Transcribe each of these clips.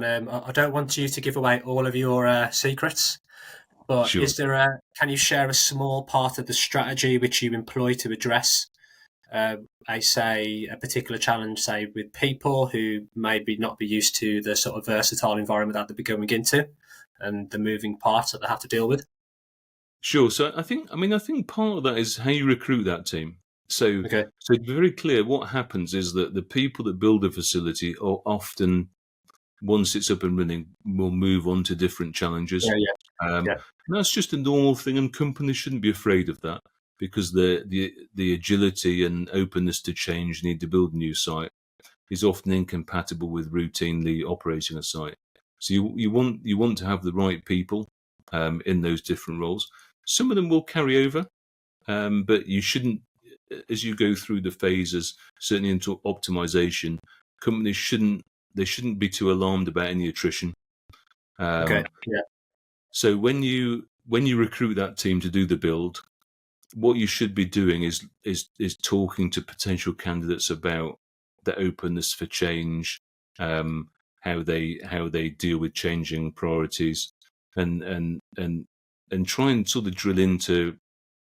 and I don't want you to give away all of your secrets, but Sure. can you share a small part of the strategy which you employ to address, a particular challenge, say with people who maybe not be used to the sort of versatile environment that they're going into, and the moving parts that they have to deal with? Sure. So I think part of that is how you recruit that team. So, Okay. to be very clear, what happens is that the people that build a facility are often, once it's up and running, will move on to different challenges. Yeah, Um, yeah, and that's just a normal thing, and companies shouldn't be afraid of that, because the agility and openness to change need to build a new site is often incompatible with routinely operating a site. So you want to have the right people in those different roles. Some of them will carry over, but you shouldn't, as you go through the phases, certainly into optimization, companies shouldn't be too alarmed about any attrition. okay, yeah, So when you recruit that team to do the build, what you should be doing is talking to potential candidates about the openness for change, how they deal with changing priorities, and try and sort of drill into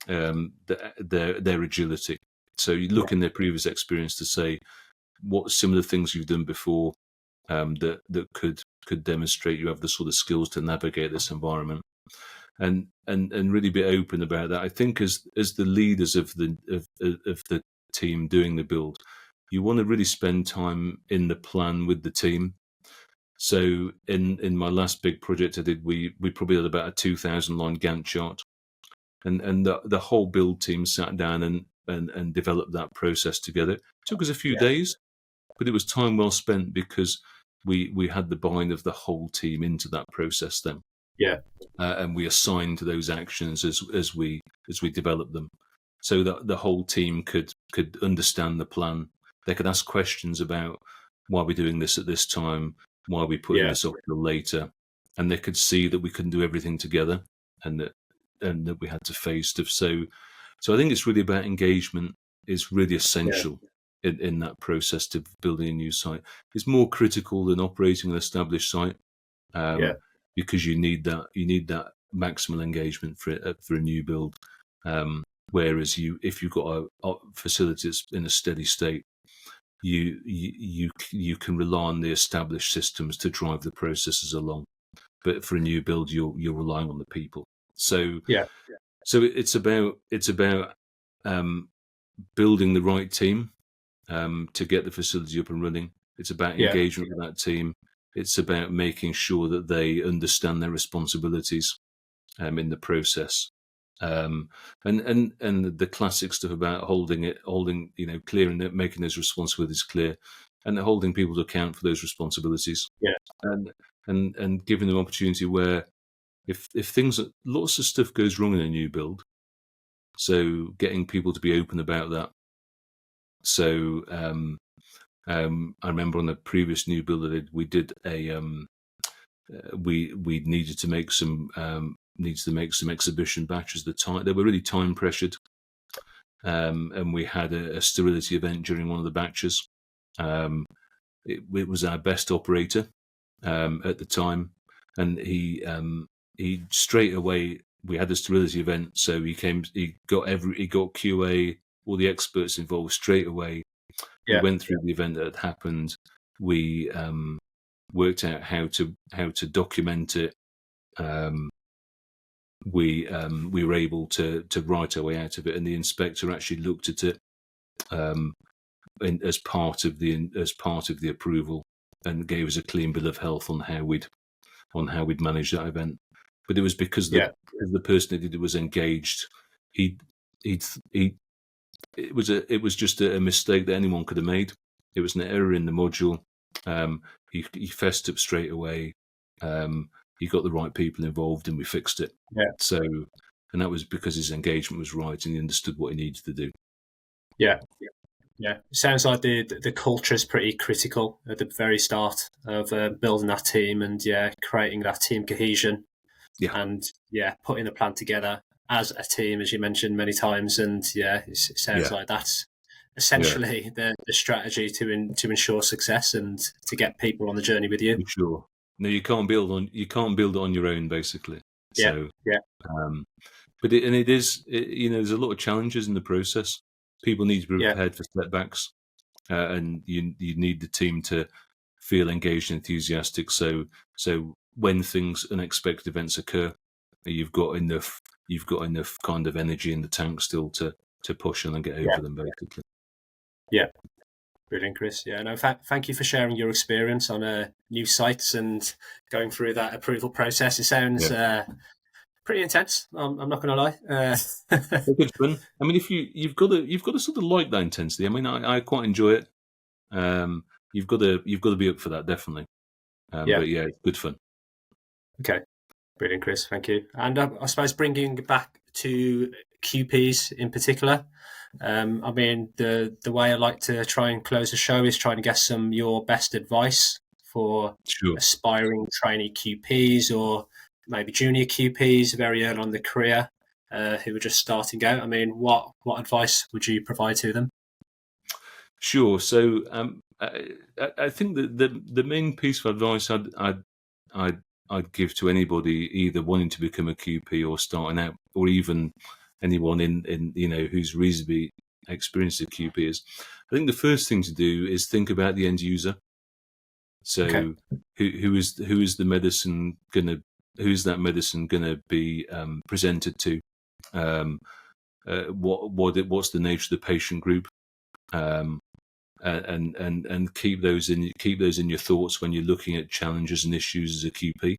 their agility. So you look in their previous experience to say what similar things you've done before, that could demonstrate you have the sort of skills to navigate this environment, and really be open about that. I think as the leaders of the team doing the build, you want to really spend time in the plan with the team. So in my last big project I did, we probably had about a 2,000 line Gantt chart, and the whole build team sat down and developed that process together. It took us a few days, but it was time well spent, because we had the buy-in of the whole team into that process then. yeah, And we assigned those actions as we developed them, so that the whole team could understand the plan. They could ask questions about why we're doing this at this time, why we're putting this off till later, and they could see that we couldn't do everything together, and that we had to face stuff. So I think it's really about engagement is really essential in that process to building a new site. It's more critical than operating an established site, because you need that maximal engagement for a new build. Whereas if you've got a facilities in a steady state, you can rely on the established systems to drive the processes along. But for a new build, you're relying on the people. So it's about building the right team to get the facility up and running. It's about engagement with that team. It's about making sure that they understand their responsibilities in the process, and the classic stuff about holding clear and making those responsibilities clear, and holding people to account for those responsibilities. And giving them opportunity where if lots of stuff goes wrong in a new build, so getting people to be open about that. So I remember on the previous new build I did, we did we needed to make some exhibition batches at the time. They were really time pressured, and we had a sterility event during one of the batches. It was our best operator at the time, and he straight away, we had the sterility event, so he got QA, all the experts involved straight away. We went through the event that had happened. We worked out how to document it. We were able to write our way out of it, and the inspector actually looked at it as part of the approval, and gave us a clean bill of health on how we'd managed that event. But it was because the person who did it was engaged. It was just a mistake that anyone could have made. It was an error in the module. He fessed up straight away. He got the right people involved, and we fixed it. So, and that was because his engagement was right, and he understood what he needed to do. Yeah. It sounds like the culture is pretty critical at the very start of building that team, and creating that team cohesion. And putting the plan together as a team, as you mentioned many times. And it sounds like that's essentially the strategy to ensure success and to get people on the journey with you. For sure. No, you can't build it on your own, basically. Yeah, So, yeah, but there's a lot of challenges in the process. People need to be prepared for setbacks, and you need the team to feel engaged and enthusiastic. So when unexpected events occur, you've got enough kind of energy in the tank still to push on and get over them, basically. Yeah. Brilliant, Chris. Yeah, no, thank you for sharing your experience on new sites and going through that approval process. It sounds pretty intense. I'm not going to lie. Good fun. I mean, if you've got to sort of like that intensity. I mean, I quite enjoy it. You've got to be up for that, definitely. But yeah, it's good fun. Okay, brilliant, Chris. Thank you. And I suppose bringing back to QPs in particular. I mean, the way I like to try and close the show is trying to get your best advice for aspiring trainee QPs or maybe junior QPs very early on in their career who are just starting out. I mean, what advice would you provide to them? Sure. So I think that the main piece of advice I'd give to anybody either wanting to become a QP or starting out, or even anyone in who's reasonably experienced at QP is, I think the first thing to do is think about the end user. So who is the medicine who's that medicine gonna be presented to? What's the nature of the patient group? And keep those in your thoughts when you're looking at challenges and issues as a QP.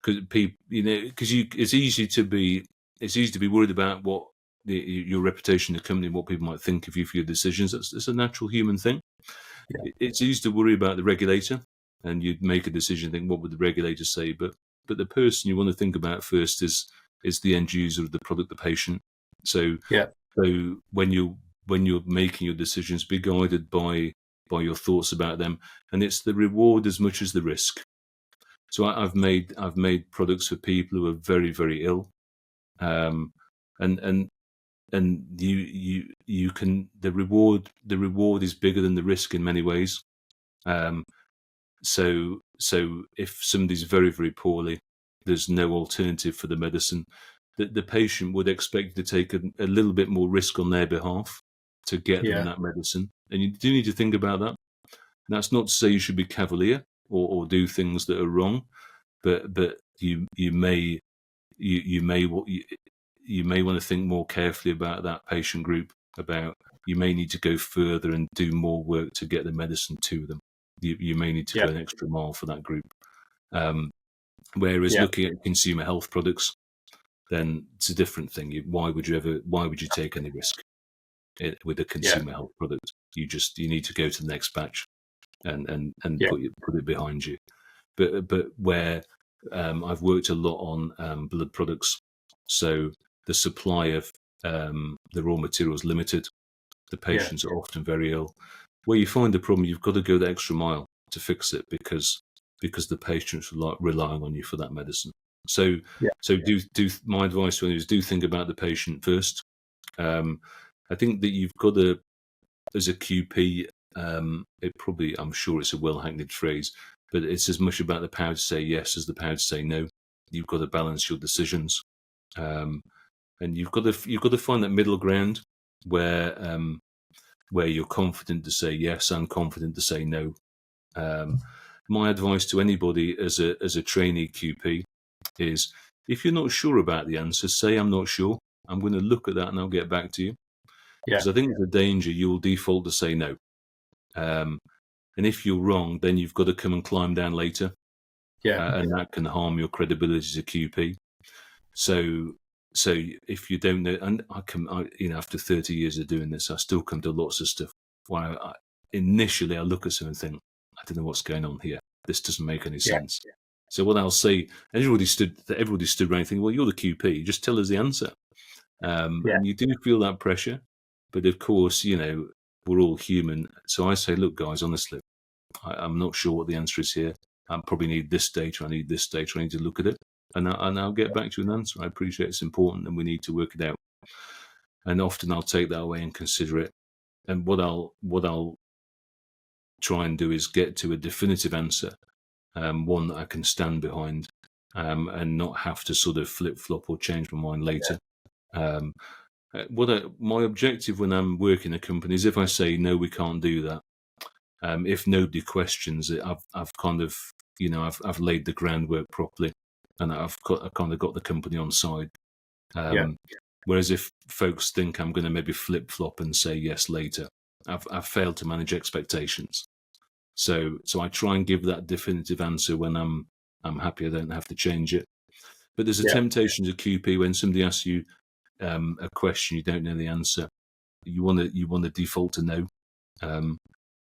Because it's easy to be worried about what your reputation, the company, what people might think of you for your decisions. That's a natural human thing. Yeah. It's easy to worry about the regulator, and you'd make a decision, think, what would the regulator say? But the person you want to think about first is the end user of the product, the patient. So when you're making your decisions, be guided by your thoughts about them, and it's the reward as much as the risk. So I've made products for people who are very, very ill, and you can the reward is bigger than the risk in many ways. So if somebody's very, very poorly, there's no alternative for the medicine. The patient would expect you to take a little bit more risk on their behalf to get them that medicine, and you do need to think about that. And that's not to say you should be cavalier or do things that are wrong, but you may want to think more carefully about that patient group. You may need to go further and do more work to get the medicine to them. You may need to go an extra mile for that group. Whereas looking at consumer health products, then it's a different thing. Why would you take any risk with a consumer health product? You need to go to the next batch and put it behind you. But where I've worked a lot on blood products, so the supply of the raw material is limited. The patients are often very ill. Where you find the problem, you've got to go the extra mile to fix it because the patients are relying on you for that medicine. So my advice to you is do think about the patient first. I think that you've got to, as a QP, I'm sure it's a well-hackneyed phrase, but it's as much about the power to say yes as the power to say no. You've got to balance your decisions, and you've got to find that middle ground where you're confident to say yes and confident to say no. My advice to anybody as a trainee QP is, if you're not sure about the answer, say I'm not sure. I'm going to look at that and I'll get back to you. Because I think there's a danger you'll default to say no. And if you're wrong, then you've got to come and climb down later. And that can harm your credibility as a QP. So if you don't know, and after 30 years of doing this, I still come to lots of stuff where initially I look at something and think, I don't know what's going on here. This doesn't make any sense. So what I'll say, everybody stood around thinking, well, you're the QP, just tell us the answer. And you do feel that pressure, but of course, we're all human. So I say, look, guys, honestly, I'm not sure what the answer is here. I probably need this data. I need this data. I need to look at it, and I'll get back to an answer. I appreciate it's important, and we need to work it out. And often I'll take that away and consider it. And what I'll try and do is get to a definitive answer one that I can stand behind, and not have to sort of flip flop or change my mind later. My objective when I'm working a company is, if I say no, we can't do that. If nobody questions it, I've kind of, I've laid the groundwork properly, and I've kind of got the company on side. Whereas if folks think I'm going to maybe flip flop and say yes later, I've failed to manage expectations. So I try and give that definitive answer when I'm happy I don't have to change it. But there's a temptation to QP when somebody asks you a question you don't know the answer. You want to default to no,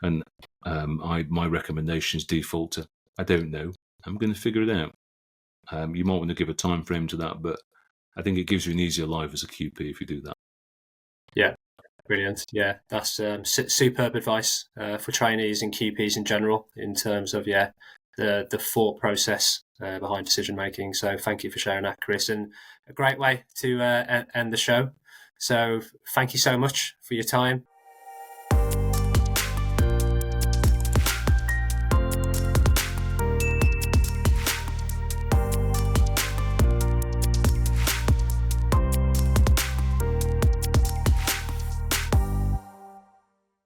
and my recommendation is default to I don't know. I'm going to figure it out. You might want to give a time frame to that, but I think it gives you an easier life as a QP if you do that. Yeah, brilliant. Yeah, that's superb advice for trainees and QPs in general in terms of the thought process behind decision making. So thank you for sharing that, Chris, and a great way to end the show. So thank you so much for your time.